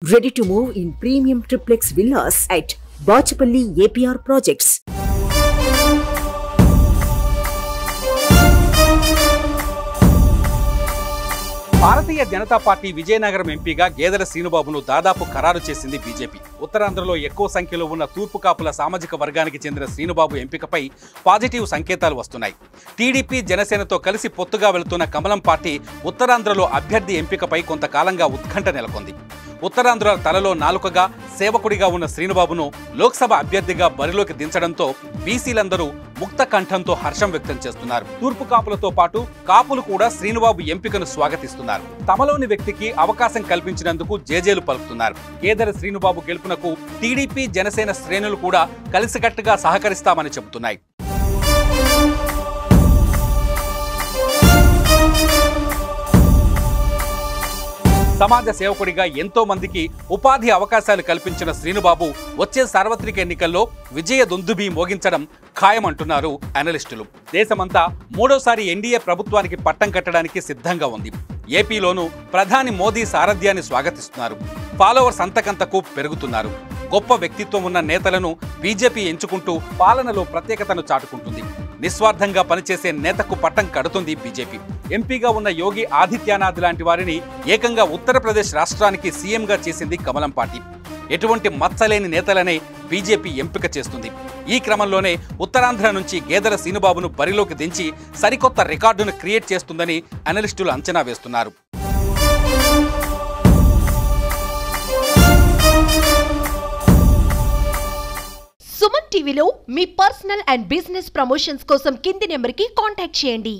Ready to move in premium triplex villas at Bachapalli APR Projects. Bharatiya Janata party Vizianagaram ఎంపీగా గేదెల శ్రీనుబాబును దాదాపు ఖరారు చేసింది బీజేపీ. ఉత్తరాంధ్రలో ఎక్కువ సంఖ్యలో ఉన్న తూర్పు కాపుల సామాజిక వర్గానికి చెందిన శ్రీనుబాబు ఎంపికపై పాజిటివ్ సంకేతాలు వస్తున్నాయి. టీడీపీ జనసేనతో కలిసి పొత్తుగా వెళుతున్న కమలం పార్టీ ఉత్తరాంధ్రలో అభ్యర్థి ఎంపికపై కొంతకాలంగా ఉత్కంఠ నెలకొంది. ఉత్తరాంధ్ర తలలో నాలుకగా సేవకుడిగా ఉన్న శ్రీనుబాబును లోక్సభ అభ్యర్థిగా బరిలోకి దించడంతో బీసీలందరూ ముక్త కంఠంతో హర్షం వ్యక్తం చేస్తున్నారు. తూర్పు కాపులతో పాటు కాపులు కూడా శ్రీనుబాబు ఎంపికను స్వాగతిస్తున్నారు. తమలోని వ్యక్తికి అవకాశం కల్పించినందుకు జేజేలు పలుకుతున్నారు. గేదెల శ్రీనుబాబు గెలుపునకు టీడీపీ జనసేన శ్రేణులు కూడా కలిసికట్టుగా సహకరిస్తామని చెబుతున్నాయి. సమాజ సేవకుడిగా ఎంతో మందికి ఉపాధి అవకాశాలు కల్పించిన శ్రీనుబాబు వచ్చే సార్వత్రిక ఎన్నికల్లో విజయ దుందుబి మోగించడం ఖాయమంటున్నారు అనలిస్టులు. దేశమంతా మూడోసారి ఎన్డీఏ ప్రభుత్వానికి పట్టం కట్టడానికి సిద్ధంగా ఉంది. ఏపీలోనూ ప్రధాని మోదీ సారథ్యాన్ని స్వాగతిస్తున్నారు. ఫాలోవర్స్ అంతకంతకు పెరుగుతున్నారు. గొప్ప వ్యక్తిత్వం ఉన్న నేతలను బీజేపీ ఎంచుకుంటూ పాలనలో ప్రత్యేకతను చాటుకుంటుంది. నిస్వార్థంగా పనిచేసే నేతకు పట్టం కడుతుంది బీజేపీ. ఎంపీగా ఉన్న యోగి ఆదిత్యనాథ్ లాంటి వారిని ఏకంగా ఉత్తరప్రదేశ్ రాష్ట్రానికి సీఎంగా చేసింది కమలం పార్టీ. ఎటువంటి మచ్చలేని నేతలనే బీజేపీ ఎంపిక చేస్తుంది. ఈ క్రమంలోనే ఉత్తరాంధ్ర నుంచి గేదెల శ్రీనుబాబును బరిలోకి దించి సరికొత్త రికార్డును క్రియేట్ చేస్తుందని అనలిస్టులు అంచనా వేస్తున్నారు. సుమన్ టీవీలో మీ పర్సనల్ అండ్ బిజినెస్ ప్రమోషన్స్ కోసం కింది నెంబర్కి కాంటాక్ట్ చేయండి.